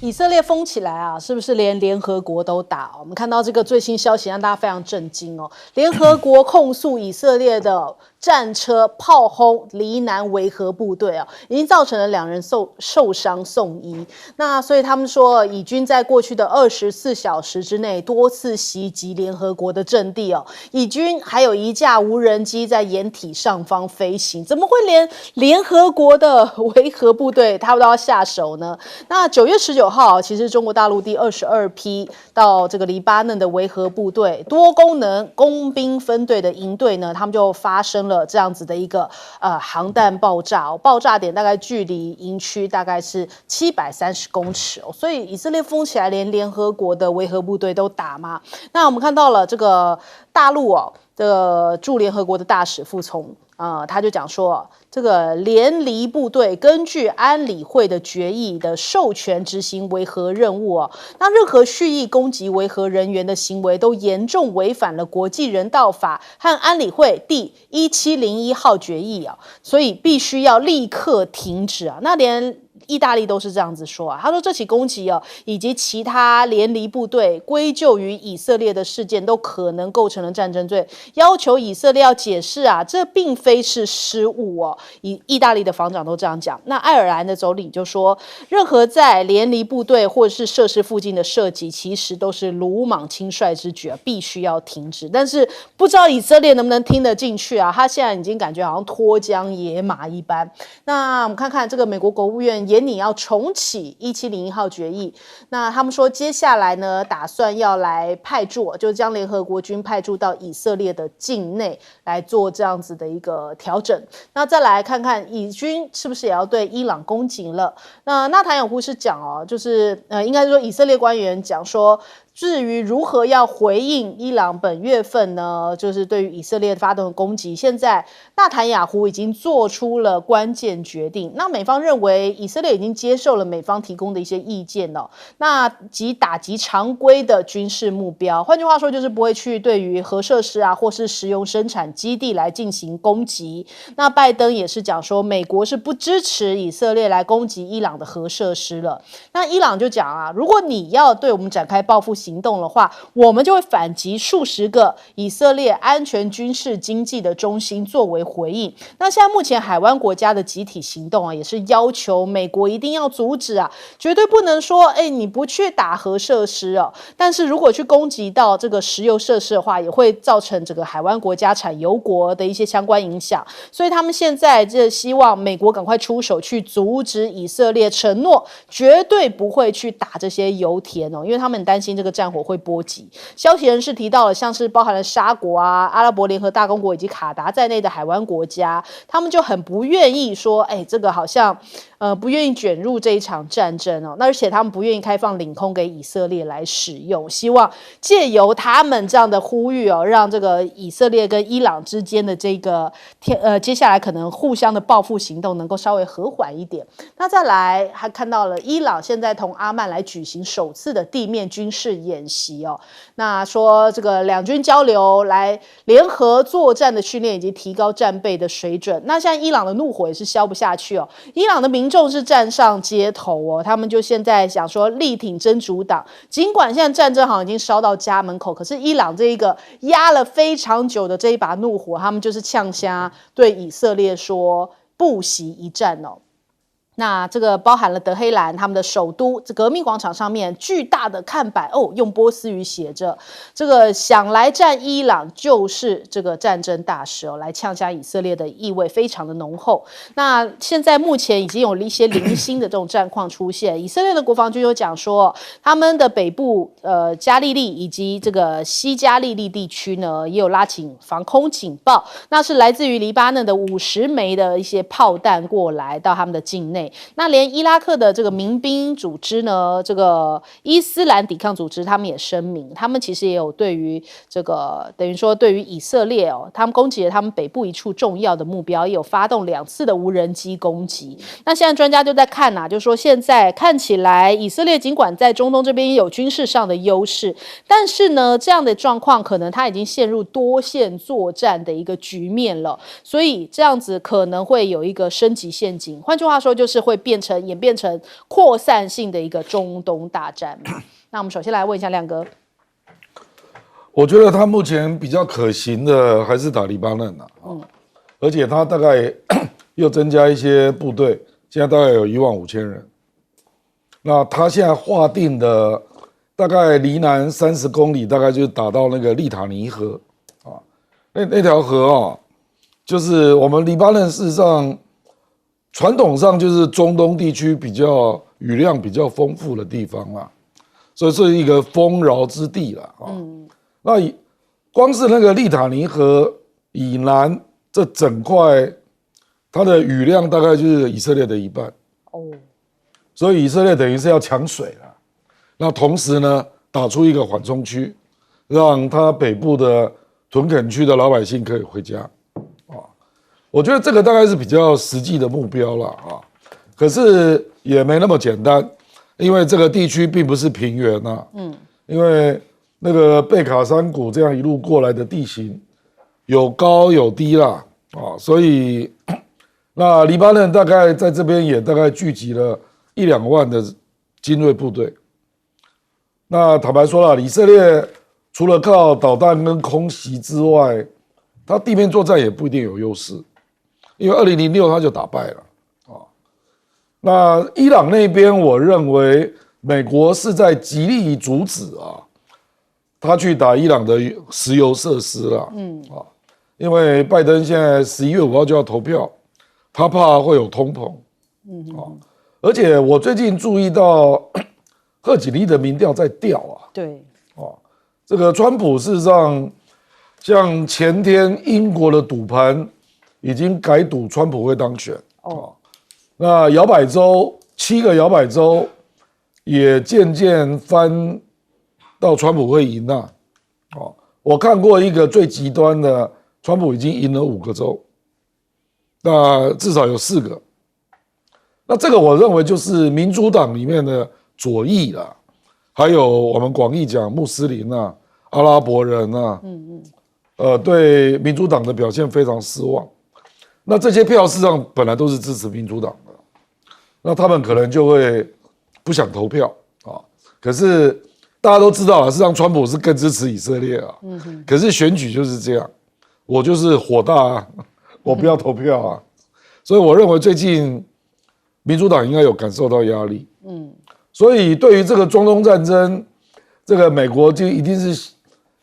以色列疯起来啊，是不是连联合国都打？我们看到这个最新消息，让大家非常震惊哦。联合国控诉以色列的战车炮轰黎南维和部队啊，已经造成了2人受伤送医。那所以他们说，以军在过去的24小时之内多次袭击联合国的阵地哦。以军还有1架无人机在掩体上方飞行，怎么会连联合国的维和部队他们都要下手呢？那9月19号，其实中国大陆第22批到这个黎巴嫩的维和部队多功能工兵分队的营队呢，他们就发生了这样子的一个航弹爆炸，爆炸点大概距离营区大概是730公尺哦，所以以色列疯起来，连联合国的维和部队都打嘛。那我们看到了这个大陆哦的驻联合国的大使傅聪。他就讲说，这个联黎部队根据安理会的决议的授权执行维和任务哦，那任何蓄意攻击维和人员的行为都严重违反了国际人道法和安理会第1701号决议啊，所以必须要立刻停止啊。那连意大利都是这样子说啊，他说这起攻击以及其他联黎部队归咎于以色列的事件都可能构成了战争罪，要求以色列要解释啊，这并非是失误哦。意大利的防长都这样讲。那爱尔兰的总理就说，任何在联黎部队或者是设施附近的射击，其实都是鲁莽轻率之举啊，必须要停止。但是不知道以色列能不能听得进去啊？他现在已经感觉好像脱缰野马一般。那我们看看这个美国国务院也拟要重启1701号决议，那他们说接下来呢，打算要来派驻，就将联合国军派驻到以色列的境内来做这样子的一个调整。那再来看看以军是不是也要对伊朗攻击了？那纳坦雅胡是讲就是应该说以色列官员讲说，至于如何要回应伊朗本月份呢，就是对于以色列发动的攻击，现在纳坦雅胡已经做出了关键决定。那美方认为以色列已经接受了美方提供的一些意见哦，那即打击常规的军事目标，换句话说就是不会去对于核设施啊或是石油生产基地来进行攻击。那拜登也是讲说，美国是不支持以色列来攻击伊朗的核设施了。那伊朗就讲啊，如果你要对我们展开报复行动的话，我们就会反击数十个以色列安全、军事、经济的中心作为回应。那现在目前海湾国家的集体行动啊，也是要求美国一定要阻止啊，绝对不能说你不去打核设施哦，但是如果去攻击到这个石油设施的话，也会造成这个海湾国家产油国的一些相关影响。所以他们现在就希望美国赶快出手去阻止以色列，承诺绝对不会去打这些油田哦，因为他们很担心这个战火会波及。消息人士提到了，像是包含了沙国啊、阿拉伯联合大公国以及卡达在内的海湾国家，他们就很不愿意说，这个好像不愿意卷入这一场战争哦。那而且他们不愿意开放领空给以色列来使用，希望借由他们这样的呼吁哦，让这个以色列跟伊朗之间的这个接下来可能互相的报复行动能够稍微和缓一点。那再来还看到了伊朗现在同阿曼来举行首次的地面军事演习哦，那说这个两军交流来联合作战的训练以及提高战备的水准。那现在伊朗的怒火也是消不下去哦，伊朗的民众是站上街头哦，他们就现在想说力挺真主党，尽管现在战争好像已经烧到家门口，可是伊朗这一个压了非常久的这一把怒火，他们就是呛虾对以色列说不惜一战哦。那这个包含了德黑兰他们的首都革命广场上面巨大的看板用波斯语写着，这个想来战伊朗就是这个战争大事来呛下以色列的意味非常的浓厚。那现在目前已经有一些零星的这种战况出现，以色列的国防军有讲说，他们的北部加利利以及这个西加利利地区呢，也有拉起防空警报，那是来自于黎巴嫩的50枚的一些炮弹过来到他们的境内。那连伊拉克的这个民兵组织呢，这个伊斯兰抵抗组织，他们也声明，他们其实也有对于这个等于说对于以色列他们攻击了他们北部一处重要的目标，也有发动2次的无人机攻击。那现在专家就在看就说现在看起来以色列尽管在中东这边有军事上的优势，但是呢这样的状况可能他已经陷入多线作战的一个局面了，所以这样子可能会有一个升级陷阱。换句话说，就是是会演变成扩散性的一个中东大战嘛？那我们首先来问一下亮哥。我觉得他目前比较可行的还是打黎巴嫩啊，而且他大概又增加一些部队，现在大概有15000人。那他现在划定的大概离南30公里，大概就是打到那个利塔尼河啊，那条河啊，就是我们黎巴嫩事实上传统上就是中东地区比较雨量比较丰富的地方啦，所以是一个丰饶之地啦啊。那光是那个利塔尼河以南这整块，它的雨量大概就是以色列的一半哦。所以以色列等于是要抢水了，那同时呢，打出一个缓冲区，让他北部的屯垦区的老百姓可以回家，我觉得这个大概是比较实际的目标了啊。可是也没那么简单，因为这个地区并不是平原啊，因为那个贝卡山谷这样一路过来的地形有高有低啦啊，所以那黎巴嫩大概在这边也大概聚集了1-2万的精锐部队。那坦白说了，以色列除了靠导弹跟空袭之外，他地面作战也不一定有优势，因为2006他就打败了啊。那伊朗那边，我认为美国是在极力阻止啊，他去打伊朗的石油设施啦，因为拜登现在11月5号就要投票，他怕会有通膨，而且我最近注意到贺锦丽的民调在掉啊。对，这个川普事实上，像前天英国的赌盘已经改赌川普会当选。那摇摆州7个摇摆州也渐渐翻到川普会赢啊。我看过一个最极端的，川普已经赢了5个州，那至少有4个。那这个我认为就是民主党里面的左翼啦，还有我们广义讲穆斯林啊、阿拉伯人啊，对民主党的表现非常失望。那这些票事实上本来都是支持民主党的，那他们可能就会不想投票啊。可是大家都知道啊，事实上川普是更支持以色列啊。可是选举就是这样，我就是火大啊，我不要投票啊。所以我认为最近民主党应该有感受到压力，所以对于这个中东战争，这个美国就一定是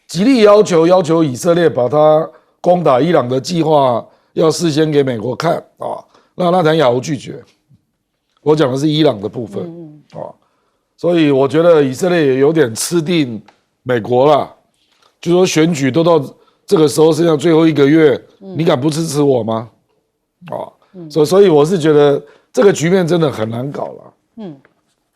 极力要求以色列把他攻打伊朗的计划要事先给美国看啊。那纳坦雅胡拒绝，我讲的是伊朗的部分啊，所以我觉得以色列也有点吃定美国啦，就说选举都到这个时候，剩下最后1个月，你敢不支持我吗？所以我是觉得这个局面真的很难搞了。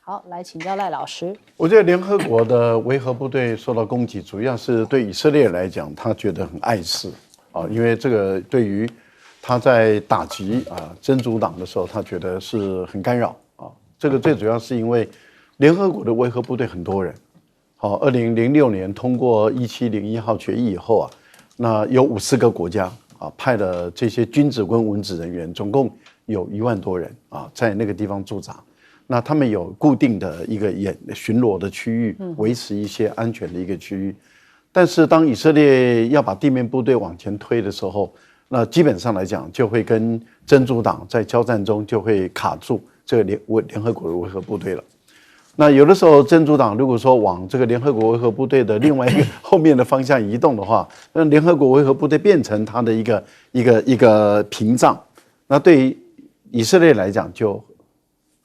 好，来请教赖老师。我觉得联合国的维和部队受到攻击，主要是对以色列来讲，他觉得很碍事啊，因为这个对于他在打击真主党的时候，他觉得是很干扰啊。这个最主要是因为联合国的维和部队很多人，好，2006年通过1701号决议以后啊，那有50个国家派了这些军职跟文职人员，总共有1万多人在那个地方驻扎。那他们有固定的一个巡逻的区域，维持一些安全的一个区域。但是当以色列要把地面部队往前推的时候，那基本上来讲就会跟真主党在交战中就会卡住这个联合国的维和部队了。那有的时候真主党如果说往这个联合国维和部队的另外一个后面的方向移动的话，那联合国维和部队变成他的一个屏障，那对于以色列来讲就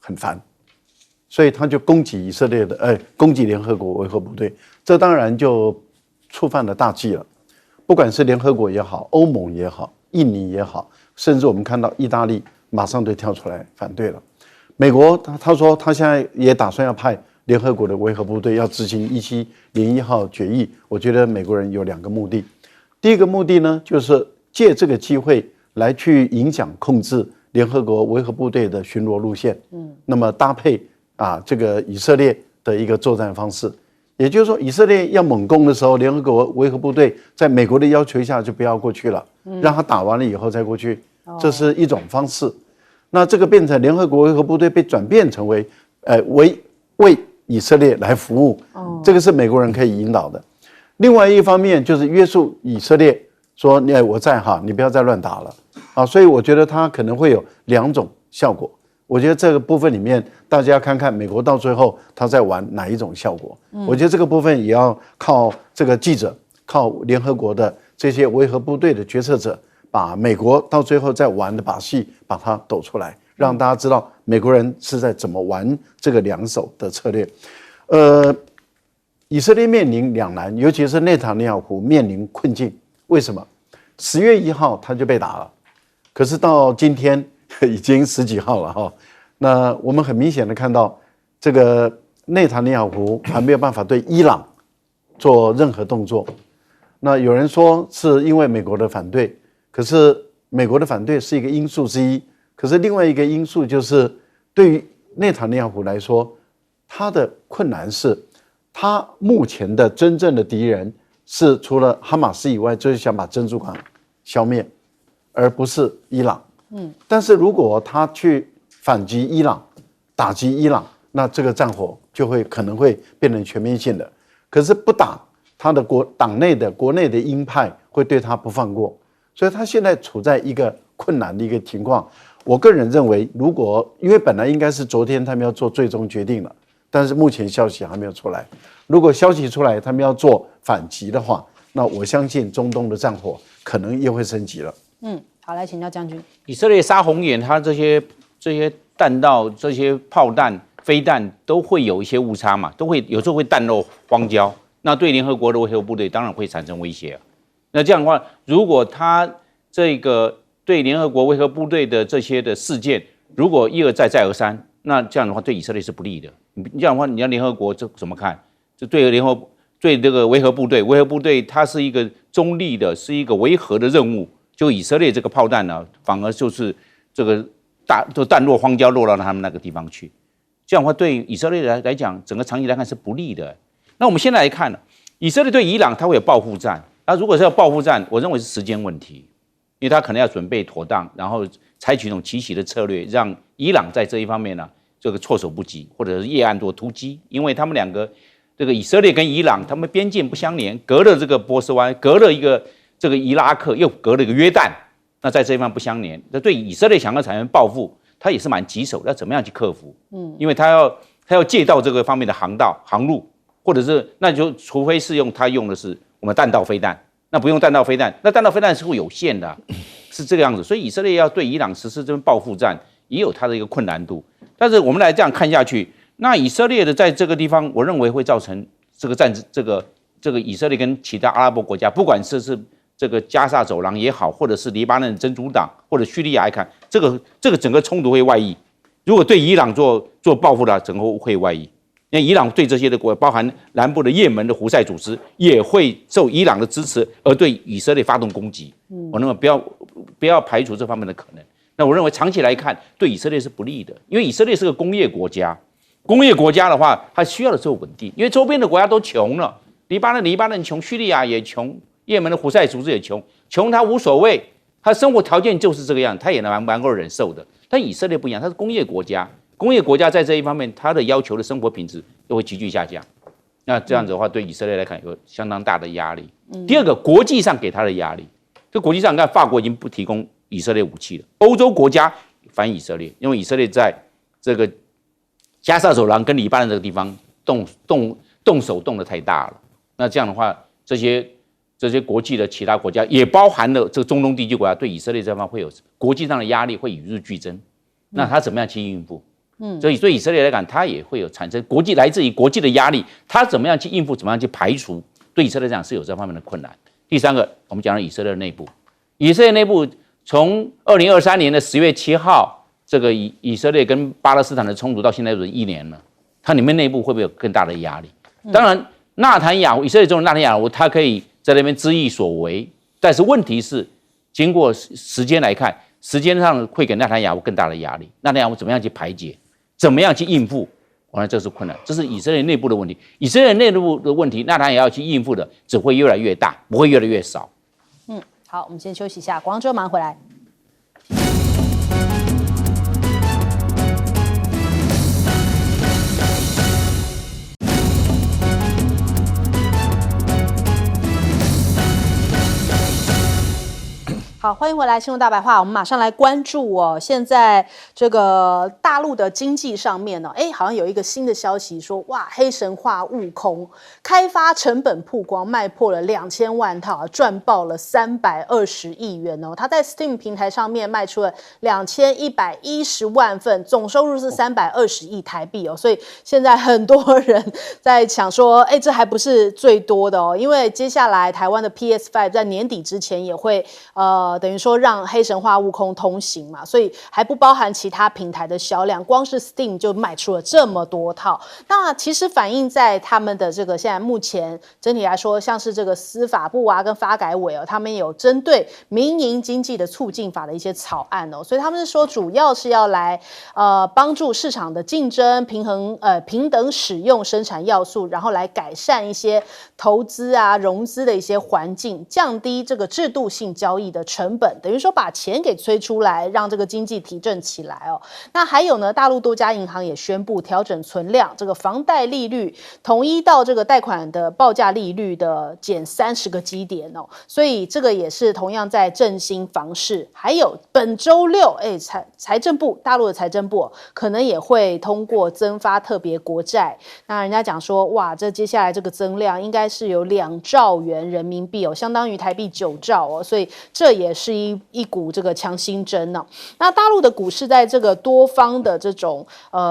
很烦。所以他就攻击以色列的，攻击联合国维和部队，这当然就触犯了大忌了。不管是联合国也好，欧盟也好，印尼也好，甚至我们看到意大利马上就跳出来反对了。美国他说他现在也打算要派联合国的维和部队要执行1701号决议。我觉得美国人有2个目的，第一个目的呢，就是借这个机会来去影响控制联合国维和部队的巡逻路线，那么搭配这个以色列的一个作战方式，也就是说，以色列要猛攻的时候，联合国维和部队在美国的要求下就不要过去了，让他打完了以后再过去，这是一种方式。那这个变成联合国维和部队被转变成为为以色列来服务，这个是美国人可以引导的。另外一方面就是约束以色列，说我在哈，你不要再乱打了啊。所以我觉得它可能会有2种效果。我觉得这个部分里面，大家看看美国到最后他在玩哪一种效果。我觉得这个部分也要靠这个记者，靠联合国的这些维和部队的决策者，把美国到最后在玩的把戏把它抖出来，让大家知道美国人是在怎么玩这个2手的策略。以色列面临两难，尤其是内塔尼亚胡面临困境。为什么？10月1号他就被打了，可是到今天已经10几号了哈。那我们很明显的看到，这个内塔尼亚胡还没有办法对伊朗做任何动作。那有人说是因为美国的反对，可是美国的反对是一个因素之一，可是另外一个因素就是对于内塔尼亚胡来说，他的困难是他目前的真正的敌人是除了哈马斯以外，就是想把珍珠港消灭，而不是伊朗。但是如果他去反击伊朗，打击伊朗，那这个战火就可能会变成全面性的。可是不打，他的国内的鹰派会对他不放过，所以他现在处在一个困难的一个情况。我个人认为，因为本来应该是昨天他们要做最终决定了，但是目前消息还没有出来。如果消息出来，他们要做反击的话，那我相信中东的战火可能又会升级了。好，来请教将军。以色列杀红眼，它这些弹道、这些炮弹、飞弹都会有一些误差嘛，有时候会弹落荒郊，那对联合国的维和部队当然会产生威胁啊。那这样的话，如果他这个对联合国维和部队的这些的事件，如果一而再再而三，那这样的话对以色列是不利的。你这样的话，你要联合国这怎么看？这对这个维和部队它是一个中立的，是一个维和的任务。就以色列这个炮弹呢，反而就是这个弹落荒郊，落到他们那个地方去。这样的话，对以色列来讲，整个长期来看是不利的。那我们现在来看呢，以色列对伊朗它会有报复战。那如果是要报复战，我认为是时间问题，因为他可能要准备妥当，然后采取一种奇袭的策略，让伊朗在这一方面呢，这个措手不及，或者是夜暗做突击，因为他们两个，这个以色列跟伊朗，他们边境不相连，隔了这个波斯湾，隔了一个这个伊拉克，又隔了一个约旦，那在这一方不相连，那对以色列想要产生报复，他也是蛮棘手，要怎么样去克服？因为他要借到这个方面的航路，或者是那就除非是他用的是我们弹道飞弹，那不用弹道飞弹，那弹道飞弹是会有限的，是这个样子。所以以色列要对伊朗实施这种报复战，也有它的一个困难度。但是我们来这样看下去，那以色列的在这个地方，我认为会造成这个以色列跟其他阿拉伯国家，不管是这个加沙走廊也好，或者是黎巴嫩真主党或者叙利亚来看，这个整个冲突会外溢。如果对伊朗做报复的，整个会外溢。因为伊朗对这些的国，包含南部的也门的胡塞组织，也会受伊朗的支持而对以色列发动攻击。我认为不要排除这方面的可能。那我认为长期来看，对以色列是不利的，因为以色列是个工业国家。工业国家的话，它需要的是稳定，因为周边的国家都穷了，黎巴嫩穷，叙利亚也穷，也门的胡塞组织也穷，他无所谓，他生活条件就是这个样，他也蛮够忍受的。但以色列不一样，它是工业国家。工业国家在这一方面，它的要求的生活品质都会急剧下降。那这样子的话，对以色列来看有相当大的压力。第二个，国际上给他的压力，就国际上，你看法国已经不提供以色列武器了，欧洲国家反以色列，因为以色列在这个加沙走廊跟黎巴嫩这个地方动手动得太大了。那这样的话，这些国际的其他国家，也包含了这个中东地区国家，对以色列这方会有国际上的压力，会与日俱增。那他怎么样去应付？所以对以色列来讲，它也会有产生来自于国际的压力，它怎么样去应付，怎么样去排除，对以色列来讲是有这方面的困难。第三个，我们讲到以色列内部，以色列内部从2023年的10月7号，这个以色列跟巴勒斯坦的冲突到现在有1年了，它里面内部会不会有更大的压力？当然，以色列总统纳坦雅胡他可以在那边知意所为，但是问题是，经过时间来看，时间上会给纳坦雅胡更大的压力。纳坦雅胡怎么样去排解？怎么样去应付？我看这是困难，这是以色列内部的问题。以色列内部的问题，纳坦雅胡要去应付的只会越来越大，不会越来越少。好，我们先休息一下，广州马上回来。好，欢迎回来，新闻大白话。我们马上来关注哦，现在这个大陆的经济上面呢，好像有一个新的消息说，哇，黑神话悟空开发成本曝光，卖破了2000万套，赚爆了320亿元哦。他在 Steam 平台上面卖出了2110万份，总收入是320亿台币哦。所以现在很多人在想说，这还不是最多的哦，因为接下来台湾的 PS5 在年底之前也会等于说让黑神话悟空通行嘛，所以还不包含其他平台的销量，光是 Steam 就卖出了这么多套。那其实反映在他们的这个现在目前整体来说，像是这个司法部啊跟发改委哦，他们有针对民营经济的促进法的一些草案哦，所以他们是说主要是要来帮助市场的竞争平等使用生产要素，然后来改善一些投资啊融资的一些环境，降低这个制度性交易的成本，等于说把钱给催出来，让这个经济提振起来哦。那还有呢，大陆多家银行也宣布调整存量，这个房贷利率统一到这个贷款的报价利率的减30个基点哦，所以这个也是同样在振兴房市。还有本周六，财政部大陆的财政部可能也会通过增发特别国债。那人家讲说，哇，这接下来这个增量应该是有2兆元人民币哦，相当于台币9兆哦，所以这也是一股这个强心针呢。那大陆的股市在这个多方的这种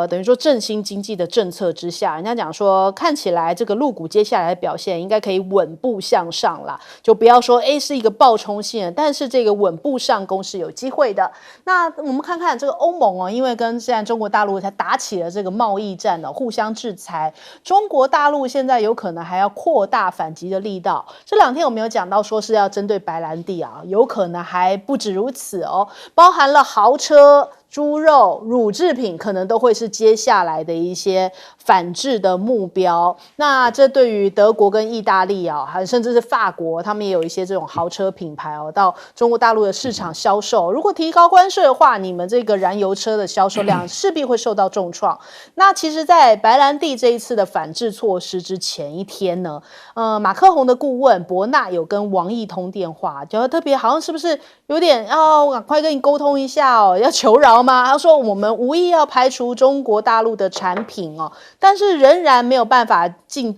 等于说振兴经济的政策之下，人家讲说看起来这个陆股接下来的表现应该可以稳步向上啦，就不要说是一个暴冲性的，但是这个稳步上攻是有机会的。那我们看看这个欧盟哦，因为跟现在中国大陆才打起了这个贸易战哦，互相制裁，中国大陆现在有可能还要扩大反击的力道。这2天我们有讲到说是要针对白兰地啊，有可能还不止如此哦，包含了豪车、猪肉、乳制品，可能都会是接下来的一些反制的目标。那这对于德国跟意大利啊，还甚至是法国，他们也有一些这种豪车品牌哦，到中国大陆的市场销售。如果提高关税的话，你们这个燃油车的销售量势必会受到重创。那其实，在白兰地这一次的反制措施之前一天呢，马克宏的顾问伯纳有跟王毅通电话，觉得特别好像是不是有点我赶快跟你沟通一下哦，要求饶吗？他说我们无意要排除中国大陆的产品哦，但是仍然没有办法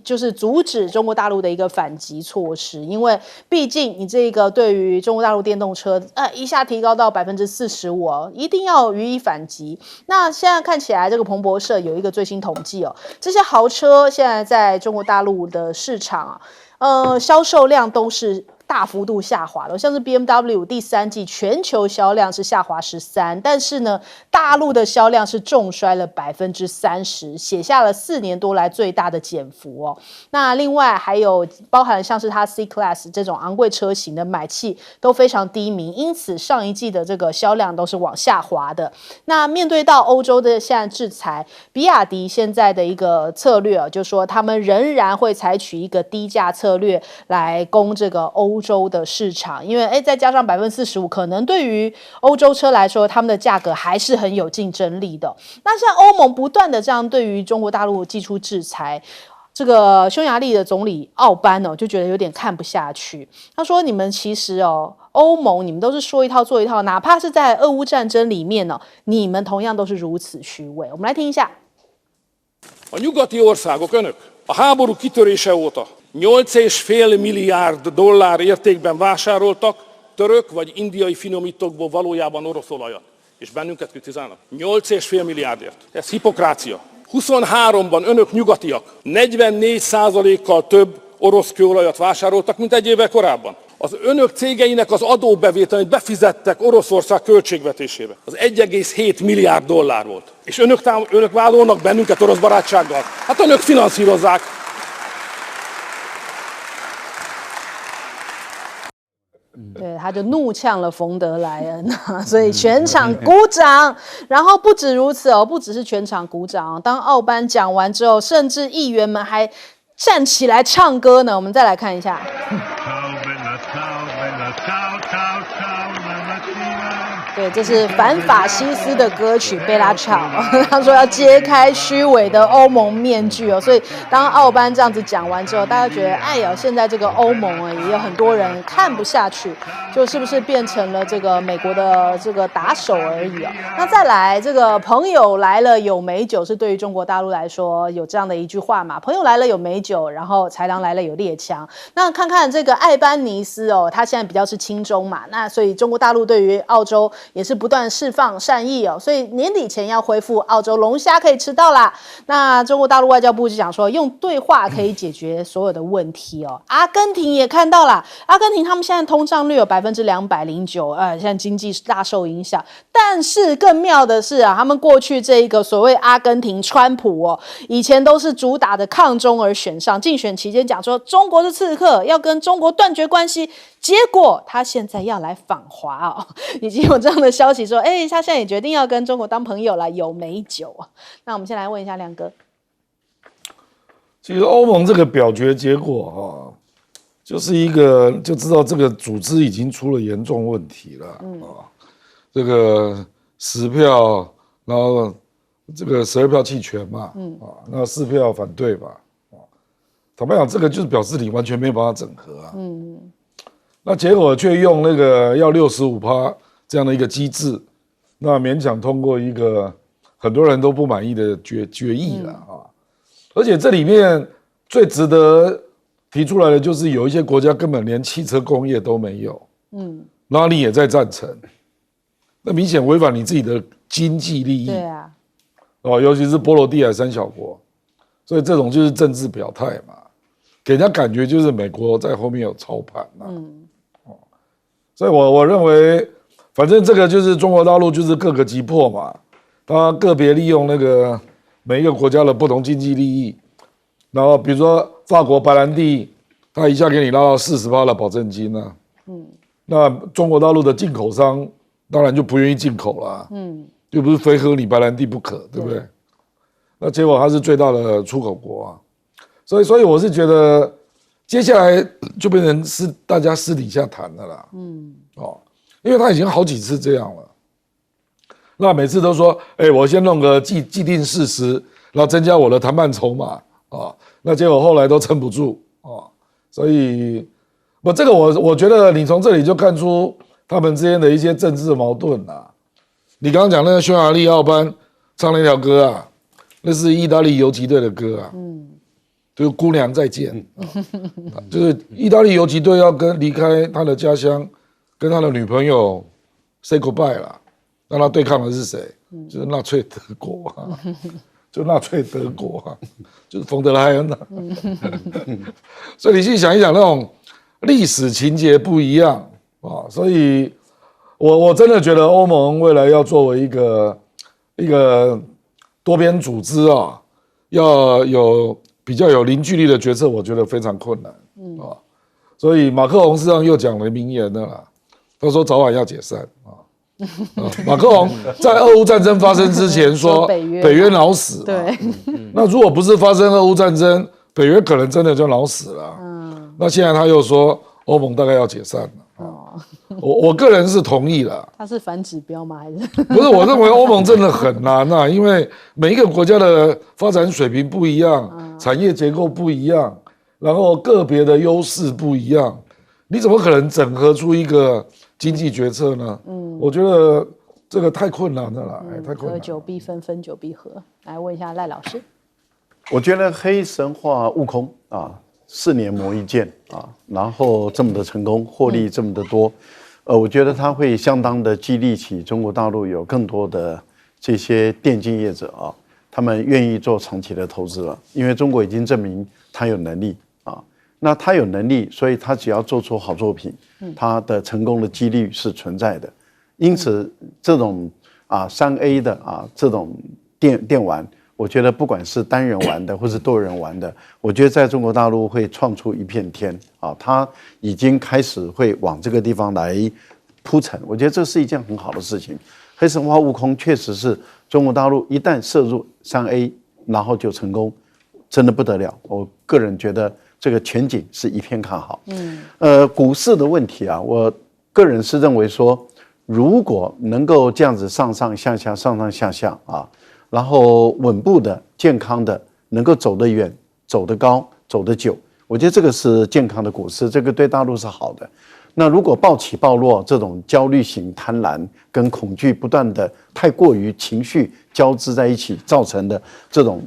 就是阻止中国大陆的一个反击措施，因为毕竟你这个对于中国大陆电动车一下提高到45%，一定要予以反击。那现在看起来，这个彭博社有一个最新统计哦，这些豪车现在在中国大陆的市场销售量都是大幅度下滑了，像是 BMW 第3季全球销量是下滑13%，但是呢，大陆的销量是重衰了30%，写下了4年多来最大的减幅哦。那另外还有包含像是它 C-Class 这种昂贵车型的买气都非常低迷，因此上一季的这个销量都是往下滑的。那面对到欧洲的现在制裁，比亚迪现在的一个策略就是说他们仍然会采取一个低价策略来攻这个欧洲的市场，因为再加上45%，可能对于欧洲车来说，他们的价格还是很有竞争力的。那像欧盟不断的这样对于中国大陆祭出制裁，这个匈牙利的总理奥班就觉得有点看不下去。他说：“你们其实欧盟你们都是说一套做一套，哪怕是在俄乌战争里面你们同样都是如此虚伪。”我们来听一下。A nyugati országok, önök a háború kitörése óta 8,5 milliárd dollár értékben vásároltak török vagy indiai finomítókból valójában orosz olajat. És bennünket kritizálnak. 8,5 milliárdért. Ez hipokrácia. 23-ban önök nyugatiak 44%-kal több orosz kőolajat vásároltak, mint egy évvel korábban. Az önök cégeinek az adóbevételét befizettek Oroszország költségvetésébe. Az 1,7 milliárd dollár volt. És önök vádolnak bennünket orosz barátsággal. Hát önök finanszírozzák. 对，他就怒呛了冯德莱恩，所以全场鼓掌。然后不止如此不只是全场鼓掌当奥班讲完之后，甚至议员们还站起来唱歌呢。我们再来看一下。对，这是反法西斯的歌曲《贝拉乔》，他说要揭开虚伪的欧盟面具哦。所以当奥班这样子讲完之后，大家觉得，哎呀，现在这个欧盟啊，也有很多人看不下去，就是不是变成了这个美国的这个打手而已哦。那再来，这个朋友来了有美酒，是对于中国大陆来说有这样的一句话嘛？朋友来了有美酒，然后豺狼来了有猎枪。那看看这个艾班尼斯哦，他现在比较是亲中嘛，那所以中国大陆对于澳洲也是不断释放善意哦，所以年底前要恢复澳洲龙虾可以吃到啦。那中国大陆外交部就讲说，用对话可以解决所有的问题哦。阿根廷也看到啦，阿根廷他们现在通胀率有209%，现在经济大受影响。但是更妙的是啊，他们过去这一个所谓阿根廷川普哦，以前都是主打的抗中而选上，竞选期间讲说中国是刺客，要跟中国断绝关系。结果他现在要来访华哦，已经有这样的消息说，他现在也决定要跟中国当朋友了，有美酒啊。那我们先来问一下亮哥，其实欧盟这个表决结果就是一个就知道这个组织已经出了严重问题了这个10票，然后这个12票弃权嘛，那4票反对吧，坦白讲，这个就是表示你完全没办法整合啊，那结果却用那个要65%这样的一个机制，那勉强通过一个很多人都不满意的决议了而且这里面最值得提出来的就是有一些国家根本连汽车工业都没有，然后你也在赞成，那明显违反你自己的经济利益，对啊，尤其是波罗的海3小国，所以这种就是政治表态嘛，给人家感觉就是美国在后面有操盘嘛，所以我认为，反正这个就是中国大陆就是各个击破嘛，他个别利用那个每一个国家的不同经济利益，然后比如说法国白兰地，他一下给你拉到40%的保证金啊，那中国大陆的进口商当然就不愿意进口了，又不是非喝你白兰地不可，对不对？那结果它是最大的出口国啊，所以我是觉得接下来就变成是大家私底下谈的啦，因为他已经好几次这样了，那每次都说，我先弄个既定事实，然后增加我的谈判筹码那结果后来都撑不住所以这个我觉得你从这里就看出他们之间的一些政治矛盾啦。你刚刚讲那个匈牙利奥班唱那条歌啊，那是意大利游击队的歌啊，就是姑娘再见，就是意大利游击队要离开他的家乡，跟他的女朋友 say goodbye 啦，让他对抗的是谁？就是纳粹德国就纳粹德国就是冯德莱恩所以你去想一想，那种历史情节不一样所以我真的觉得欧盟未来要作为一个多边组织要有比较有凝聚力的决策，我觉得非常困难所以马克龙实际上又讲了名言的啦，他说早晚要解散马克龙在俄乌战争发生之前说北约脑死，对，那如果不是发生俄乌战争，北约可能真的就脑死了那现在他又说欧盟大概要解散了我个人是同意了。他是反指标吗？还是不是？我认为欧盟真的很难因为每一个国家的发展水平不一样，产业结构不一样，然后个别的优势不一样，你怎么可能整合出一个经济决策呢？我觉得这个太困难了啦，太困难了。合久必分，分久必合。来问一下赖老师，我觉得黑神话悟空4年磨一剑然后这么的成功，获利这么的多，我觉得它会相当的激励起中国大陆有更多的这些电竞业者他们愿意做长期的投资了，因为中国已经证明它有能力那它有能力，所以它只要做出好作品，它的成功的几率是存在的。因此，这种3A 的这种电玩，我觉得不管是单人玩的或是多人玩的，我觉得在中国大陆会创出一片天它已经开始会往这个地方来铺陈，我觉得这是一件很好的事情。黑神话悟空确实是中国大陆一旦涉入3A，然后就成功，真的不得了。我个人觉得这个前景是一片看好。股市的问题我个人是认为说，如果能够这样子上上下下、上上下下啊，然后稳步的、健康的，能够走得远、走得高、走得久，我觉得这个是健康的股市，这个对大陆是好的。那如果暴起暴落这种焦虑型贪婪跟恐惧不断的太过于情绪交织在一起造成的这种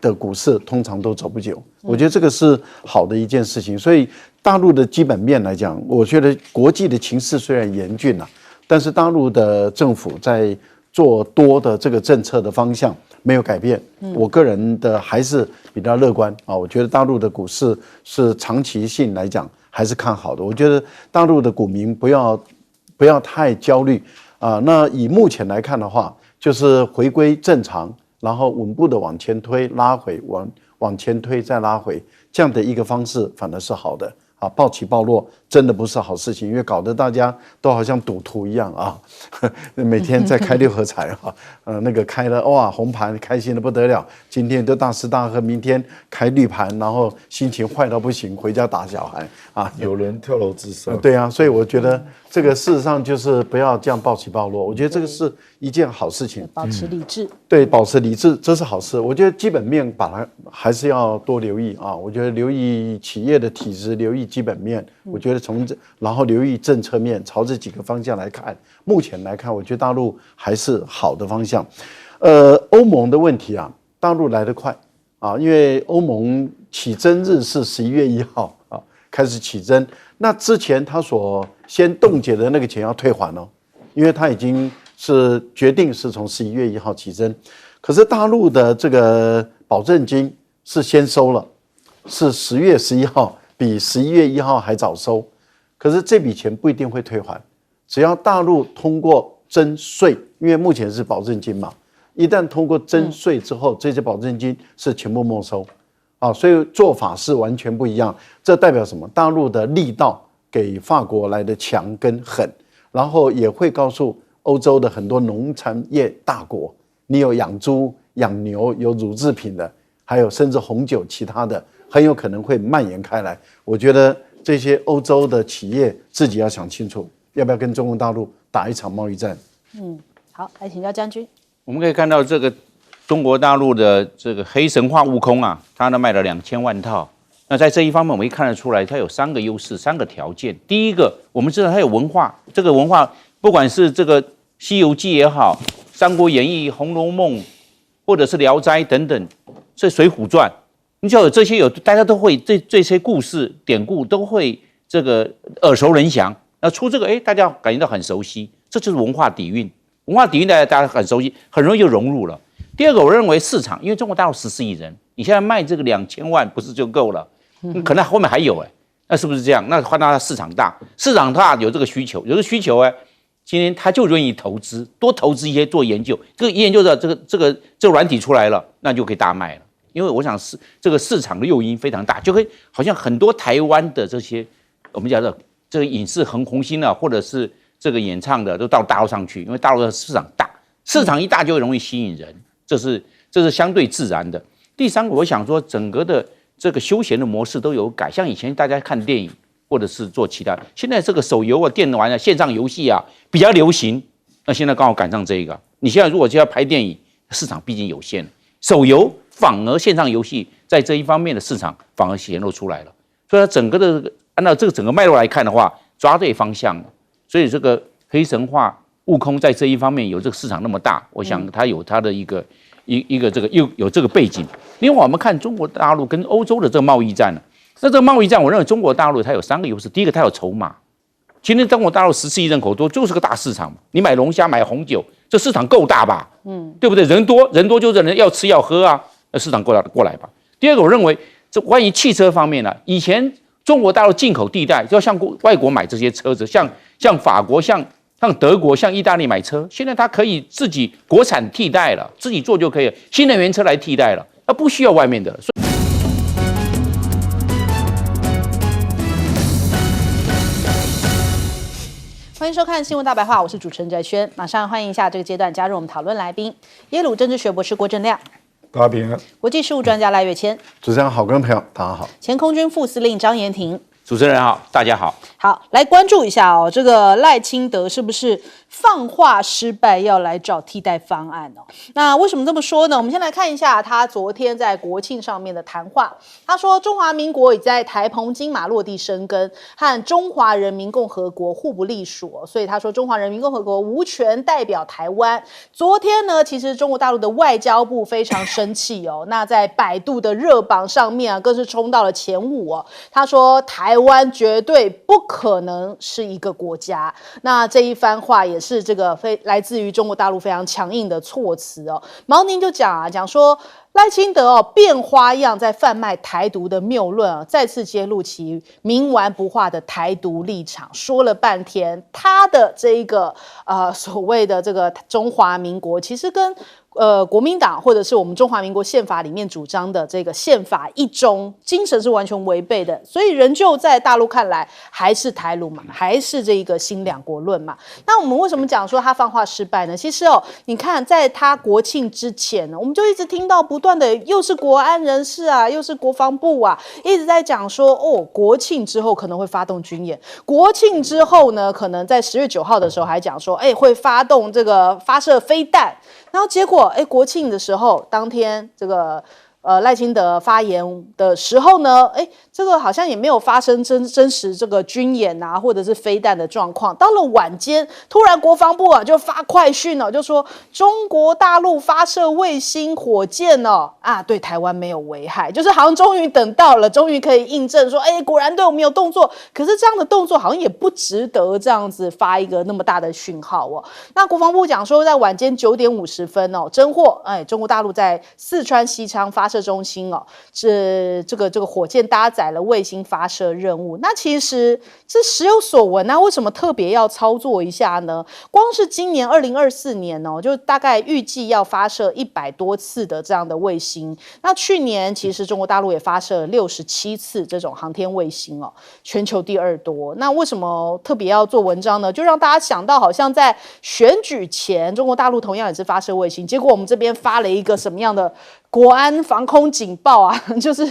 的股市，通常都走不久。我觉得这个是好的一件事情。所以大陆的基本面来讲，我觉得国际的情势虽然严峻但是大陆的政府在做多的这个政策的方向没有改变，我个人的还是比较乐观我觉得大陆的股市是长期性来讲还是看好的。我觉得大陆的股民不要太焦虑那以目前来看的话，就是回归正常，然后稳步的往前推，拉回，往前推再拉回，这样的一个方式反而是好的暴起暴落真的不是好事情，因为搞得大家都好像赌徒一样每天在开六合彩那个开了哇红盘，开心的不得了，今天都大吃大喝，明天开绿盘，然后心情坏到不行，回家打小孩有人跳楼自杀。对啊，所以我觉得这个事实上就是不要这样暴起暴落，我觉得这个是一件好事情。保持理智，对，保持理智，这是好事。我觉得基本面把它还是要多留意我觉得留意企业的体质，留意基本面，我觉得然后留意政策面，朝这几个方向来看。目前来看，我觉得大陆还是好的方向。欧盟的问题大陆来得快因为欧盟起征日是11月1号开始起征。那之前他所先冻结的那个钱要退还因为他已经是决定是从11月1号起征。可是大陆的这个保证金是先收了，是10月11号，比11月1号还早收。可是这笔钱不一定会退还，只要大陆通过征税，因为目前是保证金嘛，一旦通过征税之后，这些保证金是全部没收所以做法是完全不一样。这代表什么？大陆的力道给法国来的强跟狠，然后也会告诉欧洲的很多农产业大国，你有养猪、养牛、有乳制品的，还有甚至红酒其他的，很有可能会蔓延开来。我觉得这些欧洲的企业自己要想清楚，要不要跟中国大陆打一场贸易战。好，来请教将军。我们可以看到这个中国大陆的这个黑神话悟空它呢卖了2000万套。那在这一方面，我们可以看得出来，它有3个优势、3个条件。第一个，我们知道它有文化，这个文化不管是这个《西游记》也好，《三国演义》、《红楼梦》，或者是《聊斋》等等，这《水浒传》，你只要有这些大家都会这些故事典故都会这个耳熟能详。那出这个，大家感觉到很熟悉，这就是文化底蕴。文化底蕴大家很熟悉，很容易就融入了。第二个，我认为市场，因为中国大陆14亿人，你现在卖这个2000万不是就够了？可能后面还有那是不是这样？那换到它市场大，市场大有这个需求，有这个需求今天他就愿意投资，多投资一些做研究，这个研究的这个软体出来了，那就可以大卖了。因为我想这个市场的诱因非常大，就可以好像很多台湾的这些我们讲的这个影视红星或者是这个演唱的都到大陆上去，因为大陆的市场大，市场一大就会容易吸引人，这是相对自然的。第三个，我想说整个的这个休闲的模式都有改，像以前大家看电影或者是做其他，现在这个手游电玩线上游戏比较流行，那现在刚好赶上这一个。你现在如果就要拍电影，市场毕竟有限，手游反而线上游戏在这一方面的市场反而显露出来了。所以它整个的按照这个整个脉络来看的话，抓对方向了。所以这个黑神话悟空在这一方面有这个市场那么大，我想它有它的一个这个有这个背景。另外我们看中国大陆跟欧洲的这个贸易战那这个贸易战，我认为中国大陆它有3个优势。第一个，它有筹码。今天中国大陆14亿人口多，就是个大市场嘛。你买龙虾、买红酒，这市场够大吧？对不对？人多就是人要吃要喝那市场过来吧。第二个，我认为这关于汽车方面以前中国大陆进口地带就要向外国买这些车子，像法国、像德国、像意大利买车，现在它可以自己国产替代了，自己做就可以了，新能源车来替代了，它不需要外面的了。欢迎收看《新闻大白话》，我是主持人翟轩。马上欢迎一下这个阶段加入我们讨论来宾，耶鲁政治学博士郭正亮，大家平安。国际事务专家赖岳谦，主持人好，观众朋友大家好。前空军副司令张延廷，主持人好，大家好。好，来关注一下这个赖清德是不是放话失败要来找替代方案哦。那为什么这么说呢？我们先来看一下他昨天在国庆上面的谈话。他说，中华民国已在台澎金马落地生根，和中华人民共和国互不隶属，所以他说中华人民共和国无权代表台湾。昨天呢，其实中国大陆的外交部非常生气哦，那在百度的热榜上面啊，更是冲到了前5哦。他说台湾绝对不可能是一个国家。那这一番话也是这个来自于中国大陆非常强硬的措辞哦。毛宁就讲说赖清德变花样在贩卖台独的谬论再次揭露其冥顽不化的台独立场，说了半天他的这一个所谓的这个中华民国其实跟国民党或者是我们中华民国宪法里面主张的这个宪法一中精神是完全违背的，所以仍旧在大陆看来还是台独嘛，还是这个新两国论嘛。那我们为什么讲说他放话失败呢？其实你看在他国庆之前呢，我们就一直听到不断的又是国安人士啊，又是国防部啊，一直在讲说国庆之后可能会发动军演，国庆之后呢，可能在10月9号的时候还讲说会发动这个发射飞弹，然后结果国庆的时候当天这个赖清德发言的时候呢，这个好像也没有发生真实这个军演啊，或者是飞弹的状况。到了晚间，突然国防部就发快讯就说中国大陆发射卫星火箭对台湾没有危害，就是好像终于等到了，终于可以印证说，果然对我们有动作。可是这样的动作好像也不值得这样子发一个那么大的讯号哦。那国防部讲说，在晚间9点50分侦获，中国大陆在四川西昌发射中心是这个火箭搭载了卫星发射任务。那其实这时有所闻啊，为什么特别要操作一下呢？光是今年2024年就大概预计要发射100多次的这样的卫星。那去年其实中国大陆也发射了67次这种航天卫星全球第2多。那为什么特别要做文章呢？就让大家想到好像在选举前中国大陆同样也是发射卫星，结果我们这边发了一个什么样的国安防空警报啊，就是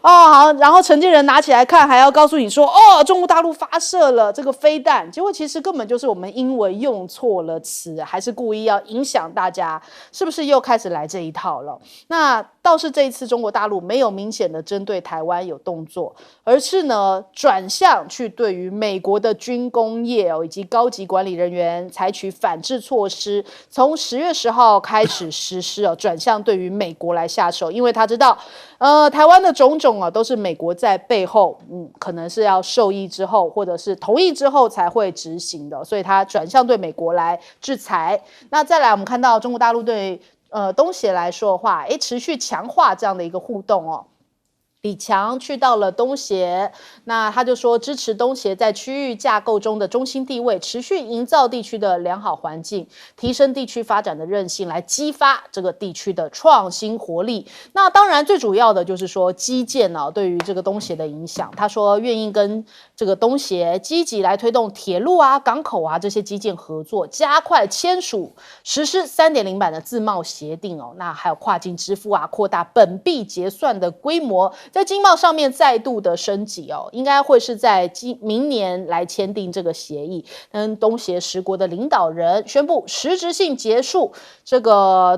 好，然后承建人拿起来看，还要告诉你说中国大陆发射了这个飞弹，结果其实根本就是我们英文用错了词，还是故意要影响大家，是不是又开始来这一套了？那倒是这一次中国大陆没有明显的针对台湾有动作，而是呢转向去对于美国的军工业以及高级管理人员采取反制措施，从10月10号开始实施转向对于美国来下手，因为他知道台湾的种种都是美国在背后可能是要授意之后或者是同意之后才会执行的，所以他转向对美国来制裁。那再来我们看到中国大陆对东协来说的话持续强化这样的一个互动李强去到了东协，那他就说支持东协在区域架构中的中心地位，持续营造地区的良好环境，提升地区发展的韧性，来激发这个地区的创新活力。那当然最主要的就是说基建对于这个东协的影响，他说愿意跟这个东协积极来推动铁路啊、港口啊这些基建合作，加快签署实施3.0版的自贸协定那还有跨境支付啊，扩大本币结算的规模，在经贸上面再度的升级应该会是在明年来签订这个协议，跟东协10国的领导人宣布实质性结束这个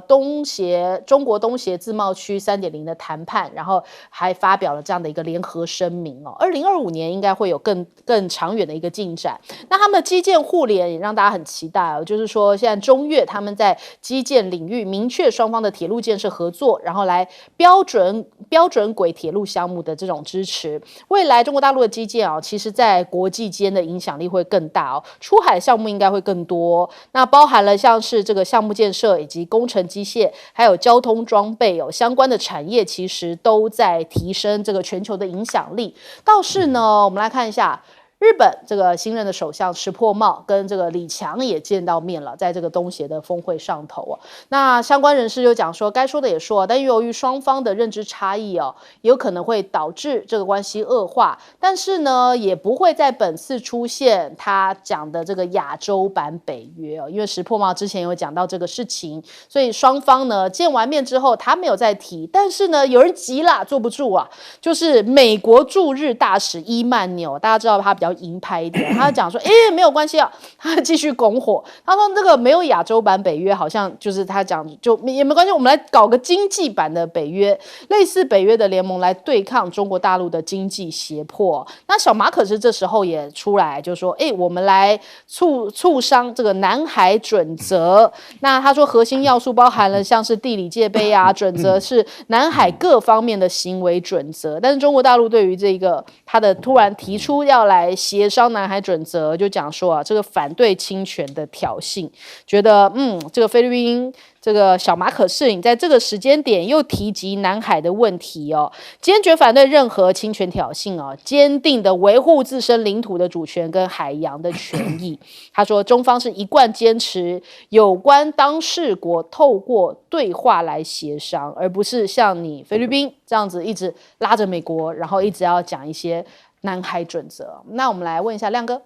中国东协自贸区3.0的谈判，然后还发表了这样的一个联合声明2025年应该会有更长远的一个进展。那他们的基建互联也让大家很期待就是说现在中越他们在基建领域明确双方的铁路建设合作，然后来标准轨铁路项目的这种支持。未来中国大陆的基建其实在国际间的影响力会更大出海项目应该会更多。那包含了像是这个项目建设以及工程机械还有交通装备相关的产业，其实都在提升这个全球的影响力。倒是呢我们来看一下日本这个新任的首相石破茂跟这个李强也见到面了，在这个东协的峰会上头那相关人士就讲说，该说的也说但由于双方的认知差异也有可能会导致这个关系恶化，但是呢也不会在本次出现他讲的这个亚洲版北约因为石破茂之前有讲到这个事情，所以双方呢见完面之后他没有再提。但是呢有人急了坐不住就是美国驻日大使伊曼纽，大家知道他比较较鹰派一点，他讲说，没有关系啊，他继续拱火。他说这个没有亚洲版北约，好像就是他讲就也没关系，我们来搞个经济版的北约，类似北约的联盟来对抗中国大陆的经济胁迫。那小马可是这时候也出来就说，我们来促商这个南海准则。那他说核心要素包含了像是地理界碑啊，准则是南海各方面的行为准则。但是中国大陆对于这个他的突然提出要来协商南海准则，就讲说啊，这个反对侵权的挑衅，觉得这个菲律宾这个小马可仕领在这个时间点又提及南海的问题哦，坚决反对任何侵权挑衅哦，坚定的维护自身领土的主权跟海洋的权益。他说，中方是一贯坚持有关当事国透过对话来协商，而不是像你菲律宾这样子一直拉着美国，然后一直要讲一些南海准则。那我们来问一下亮哥。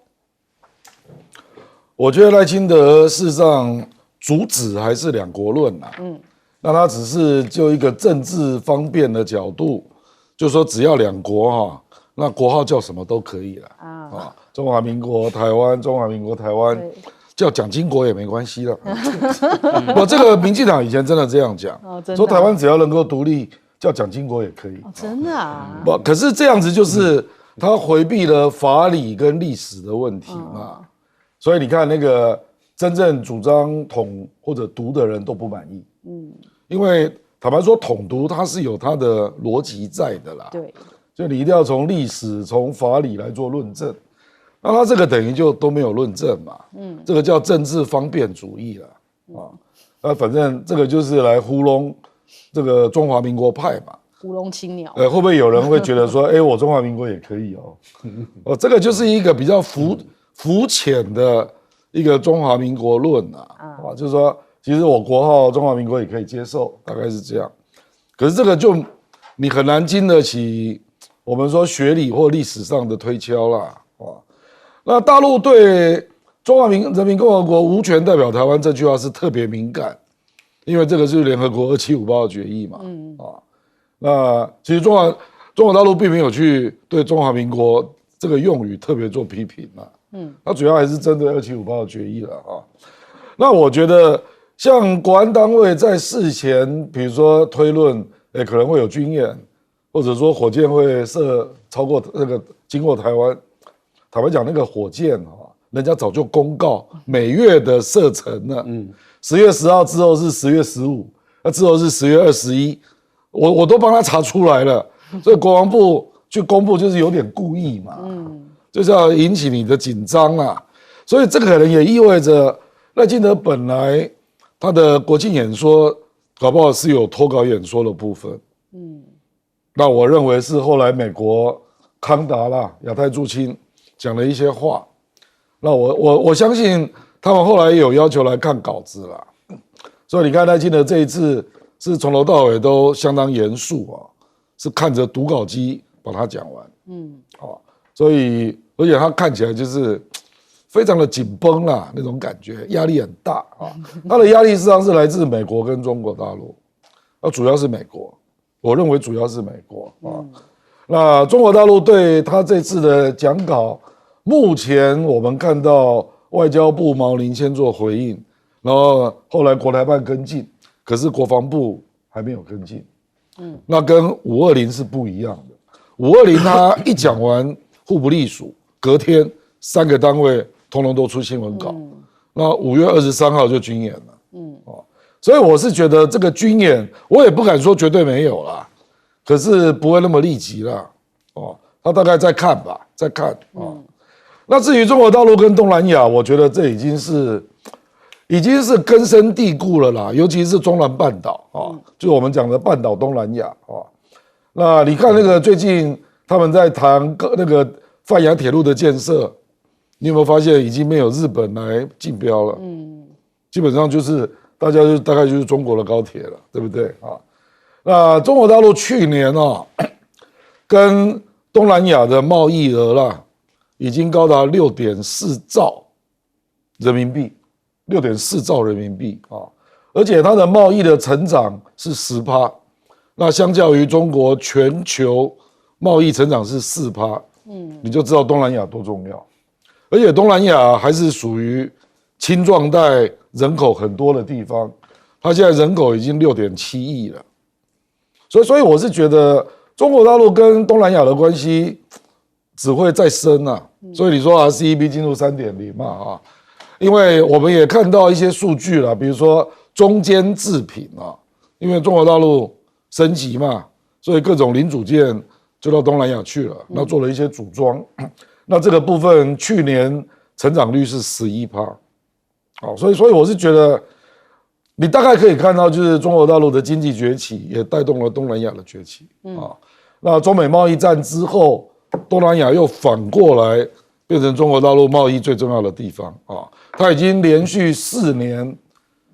我觉得赖清德事实上主旨还是两国论啦，那他只是就一个政治方便的角度，就说只要两国那国号叫什么都可以了中华民国台湾，中华民国台湾，叫蒋经国也没关系了。我这个民进党以前真的这样讲，说台湾只要能够独立，叫蒋经国也可以。真的啊？不，可是这样子就是他回避了法理跟历史的问题嘛。所以你看那个真正主张统或者独的人都不满意，因为坦白说统独它是有它的逻辑在的啦，对，就你一定要从历史从法理来做论证，那他这个等于就都没有论证嘛，这个叫政治方便主义啦，那反正这个就是来糊弄这个中华民国派嘛，糊弄青鸟，会不会有人会觉得说，我中华民国也可以这个就是一个比较肤浅的一个中华民国论就是说，其实我国号中华民国也可以接受，大概是这样。可是这个就你很难经得起我们说学理或历史上的推敲啦，那大陆对中华人民共和国无权代表台湾这句话是特别敏感，因为这个是联合国2758的决议嘛，那其实中国大陆并没有去对中华民国这个用语特别做批评嘛。它主要还是针对2758的决议了那我觉得像国安单位在事前，比如说推论，可能会有军演，或者说火箭会射超过那个经过台湾。坦白讲，那个火箭人家早就公告每月的射程了，10月10号之后是10月15，那之后是10月21，我都帮他查出来了，所以国防部去公布就是有点故意嘛。就是要引起你的紧张所以这个可能也意味着赖清德本来他的国庆演说搞不好是有脱稿演说的部分，那我认为是后来美国康达啦亚太驻青讲了一些话，那我相信他们后来有要求来看稿子啦，所以你看赖清德这一次是从头到尾都相当严肃是看着读稿机把它讲完，所以而且他看起来就是非常的紧绷啦，那种感觉压力很大他的压力实际上是来自美国跟中国大陆，主要是美国，我认为主要是美国那中国大陆对他这次的讲稿，目前我们看到外交部毛林先做回应，然后后来国台办跟进，可是国防部还没有跟进，那跟520是不一样的。520他一讲完互不隶属，隔天3个单位通通都出新闻稿，那5月23号就军演了，所以我是觉得这个军演，我也不敢说绝对没有啦，可是不会那么立即啦，他大概在看吧，在看那至于中国大陆跟东南亚，我觉得这已经是根深蒂固了啦，尤其是中南半岛就是我们讲的半岛东南亚那你看那个最近他们在谈那个泛亚铁路的建设，你有没有发现已经没有日本来竞标了？基本上就是大概就是中国的高铁了，对不对那中国大陆去年跟东南亚的贸易额啦，已经高达6.4兆人民币，6.4兆人民币而且它的贸易的成长是10%，那相较于中国全球贸易成长是4%，你就知道东南亚多重要。而且东南亚还是属于青壮代人口很多的地方，它现在人口已经6.7亿了，所以我是觉得中国大陆跟东南亚的关系只会再深啊。所以你说 RCEP 进入3.0嘛啊，因为我们也看到一些数据了，比如说中间制品啊，因为中国大陆升级嘛，所以各种零组件就到东南亚去了，那做了一些组装，那这个部分去年成长率是11%，好，所以我是觉得你大概可以看到，就是中国大陆的经济崛起也带动了东南亚的崛起啊。那中美贸易战之后，东南亚又反过来变成中国大陆贸易最重要的地方啊，它已经连续4年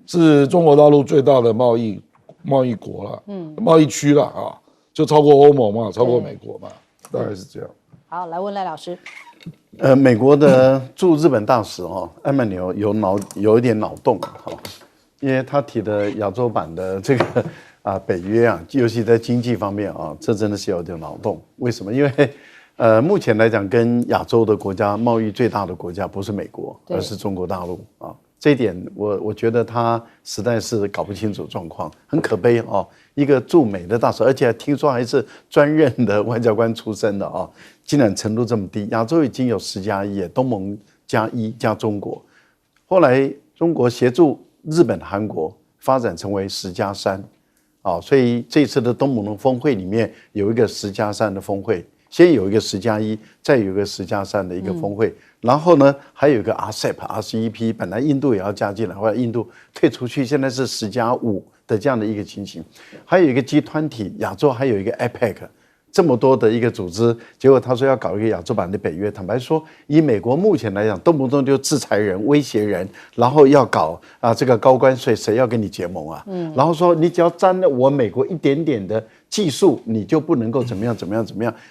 是中国大陆最大的贸易国了，贸易区了啊。就超过欧盟嘛，超过美国嘛，大概是这样。好，来问赖老师。美国的驻日本大使艾曼纽有一点脑洞因为他提的亚洲版的这个北约啊，尤其在经济方面啊，这真的是有点脑洞。为什么？因为目前来讲，跟亚洲的国家贸易最大的国家不是美国，而是中国大陆啊。这一点我觉得他实在是搞不清楚状况，很可悲一个驻美的大使，而且听说还是专任的外交官出身的竟然程度这么低。亚洲已经有10+1，东盟+1加中国，后来中国协助日本、韩国发展成为10+3，所以这次的东盟的峰会里面有一个10+3的峰会。先有一个10+1，再有一个10+3的一个峰会，然后呢，还有一个 RCEP， 本来印度也要加进来，后来印度退出去，现在是10+5的这样的一个情形。还有一个G20，亚洲还有一个 APEC， 这么多的一个组织，结果他说要搞一个亚洲版的北约。坦白说，以美国目前来讲，动不动就制裁人、威胁人，然后要搞这个高关税，谁要跟你结盟啊？然后说你只要沾了我美国一点点的技术，你就不能够怎么样。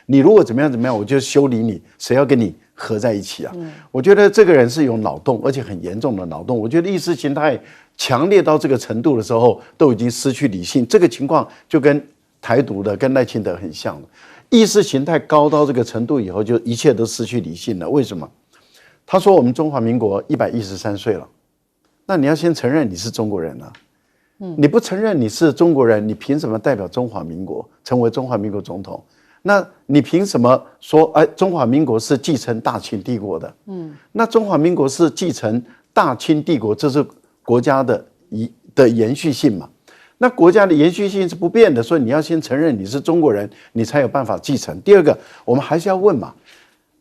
你如果怎么样，我就修理你，谁要跟你合在一起啊？我觉得这个人是有脑洞，而且很严重的脑洞。我觉得意识形态强烈到这个程度的时候，都已经失去理性。这个情况就跟台独的、跟赖清德很像了。意识形态高到这个程度以后，就一切都失去理性了。为什么？他说我们中华民国113岁了，那你要先承认你是中国人啊。你不承认你是中国人，你凭什么代表中华民国成为中华民国总统？那你凭什么说中华民国是继承大清帝国的？那中华民国是继承大清帝国，这是国家的延续性嘛？那国家的延续性是不变的，所以你要先承认你是中国人，你才有办法继承。第二个，我们还是要问嘛，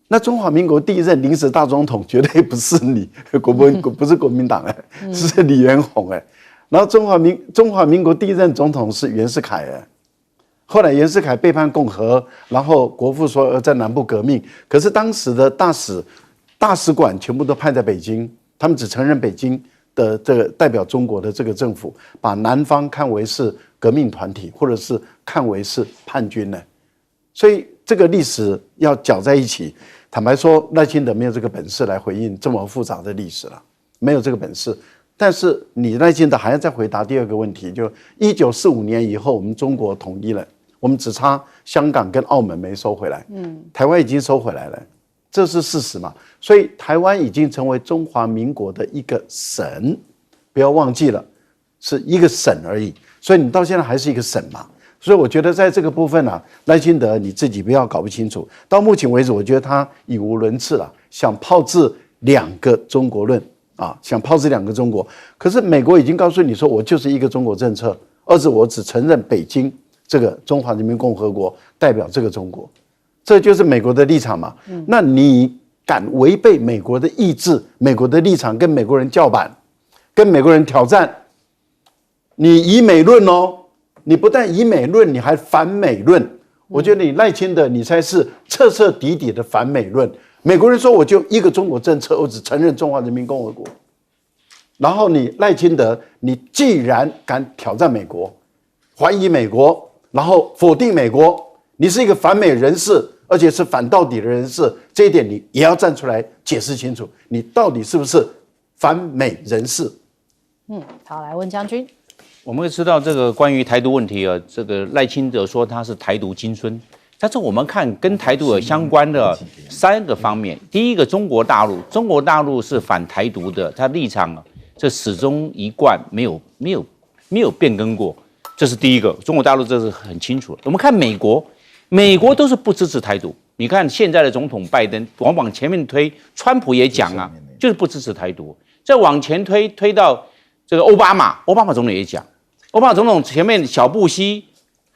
那中华民国第一任临时大总统绝对不是你，不是国民党是李元洪然后中华民国第一任总统是袁世凯后来袁世凯背叛共和，然后国父说在南部革命，可是当时的大使馆全部都派在北京，他们只承认北京的这个代表中国的这个政府，把南方看为是革命团体，或者是看为是叛军所以这个历史要搅在一起，坦白说，赖清德没有这个本事来回应这么复杂的历史了，没有这个本事。但是你赖清德还要再回答第二个问题，就1945年以后，我们中国统一了，我们只差香港跟澳门没收回来，台湾已经收回来了，这是事实嘛？所以台湾已经成为中华民国的一个省，不要忘记了，是一个省而已。所以你到现在还是一个省嘛？所以我觉得在这个部分赖清德你自己不要搞不清楚。到目前为止，我觉得他语无伦次了，想炮制2个中国论。想炮制2个中国，可是美国已经告诉你说，我就是一个中国政策，而且我只承认北京这个中华人民共和国代表这个中国，这就是美国的立场嘛。那你敢违背美国的意志、美国的立场，跟美国人叫板，跟美国人挑战，你以美论你不但以美论，你还反美论。我觉得你赖清德，你才是彻彻底底的反美论。美国人说我就一个中国政策，我只承认中华人民共和国。然后你赖清德，你既然敢挑战美国，怀疑美国，然后否定美国，你是一个反美人士，而且是反到底的人士，这一点你也要站出来解释清楚，你到底是不是反美人士？好，来问将军。我们会知道这个关于台独问题这个赖清德说他是台独金孙。但是我们看跟台独有相关的3个方面，第一个中国大陆是反台独的，它立场这始终一贯没有变更过，这是第一个。中国大陆这是很清楚的。我们看美国都是不支持台独。你看现在的总统拜登往前面推，川普也讲啊，就是不支持台独。再往前推到这个奥巴马总统也讲，奥巴马总统前面小布希、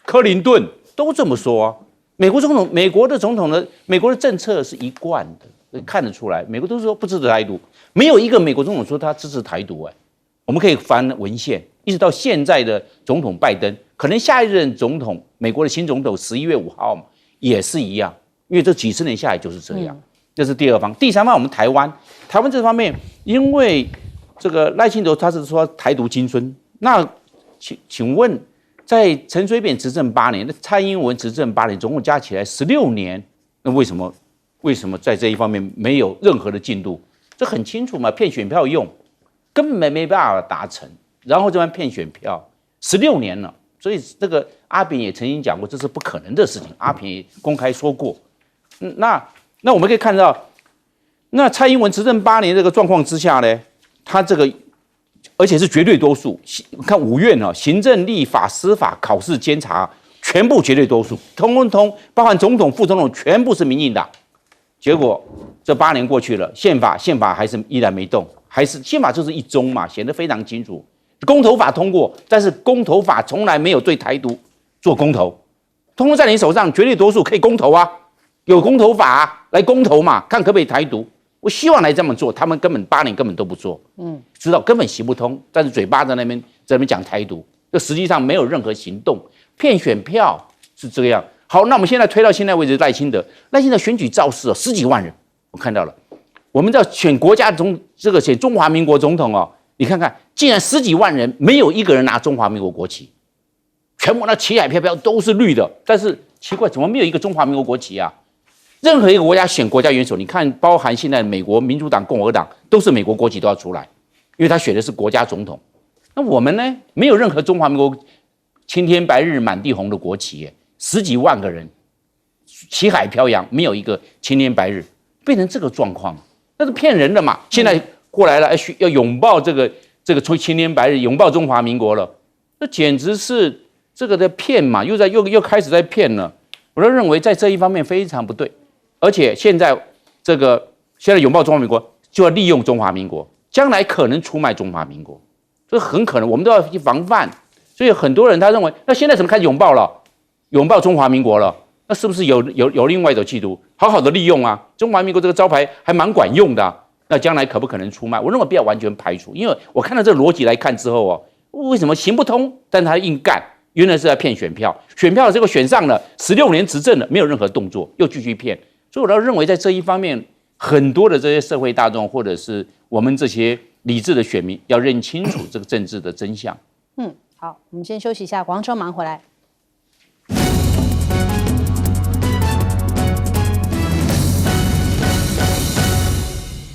克林顿都这么说啊。美国的总统呢，美国的政策是一贯的，看得出来，美国都是说不支持台独，没有一个美国总统说他支持台独。我们可以翻文献，一直到现在的总统拜登，可能下一任总统，美国的新总统11月5号嘛，也是一样，因为这几十年下来就是这样。这是第2方，第3方我们台湾这方面，因为这个赖清德他是说台独金孙，那请问，在陈水扁执政8年，那蔡英文执政8年，总共加起来16年，那为什么在这一方面没有任何的进度？这很清楚嘛，骗选票用，根本没办法达成，然后这边骗选票，16年了，所以这个阿扁也曾经讲过，这是不可能的事情，阿扁也公开说过。那我们可以看到，那蔡英文执政8年这个状况之下呢，他这个而且是绝对多数，看5院行政、立法、司法、考试、监察，全部绝对多数，通，包含总统、副总统，全部是民进党。结果这8年过去了，宪法还是依然没动，还是宪法就是一中嘛，写得非常清楚。公投法通过，但是公投法从来没有对台独做公投，通通在你手上，绝对多数可以公投啊，有公投法来公投嘛，看可不可以台独。我希望来这么做，他们8年根本都不做，知道根本行不通，但是嘴巴在那边讲台独，就实际上没有任何行动，骗选票是这样。好，那我们现在推到现在为止，赖清德选举造势10几万人，我看到了，我们在选国家选中华民国总统你看看，竟然10几万人没有一个人拿中华民国国旗，全部那旗海飘飘都是绿的，但是奇怪，怎么没有一个中华民国国旗啊？任何一个国家选国家元首，你看，包含现在美国民主党、共和党，都是美国国旗都要出来，因为他选的是国家总统。那我们呢，没有任何中华民国青天白日满地红的国旗，10几万个人，旗海飘扬，没有一个青天白日，变成这个状况，那是骗人的嘛？现在过来了，要拥抱这个青天白日，拥抱中华民国了，这简直是这个在骗嘛，又开始在骗了。我都认为在这一方面非常不对。而且现在拥抱中华民国，就要利用中华民国，将来可能出卖中华民国，这很可能，我们都要去防范。所以很多人他认为，那现在怎么开始拥抱中华民国了？那是不是有另外一种企图？好好的利用啊，中华民国这个招牌还蛮管用的那将来可不可能出卖？我认为不要完全排除，因为我看到这个逻辑来看之后为什么行不通？但他硬干，原来是在骗选票，选票这个选上了，16年执政了，没有任何动作，又继续骗。所以我倒认为，在这一方面，很多的这些社会大众，或者是我们这些理智的选民，要认清楚这个政治的真相。好，我们先休息一下，广场马上回来。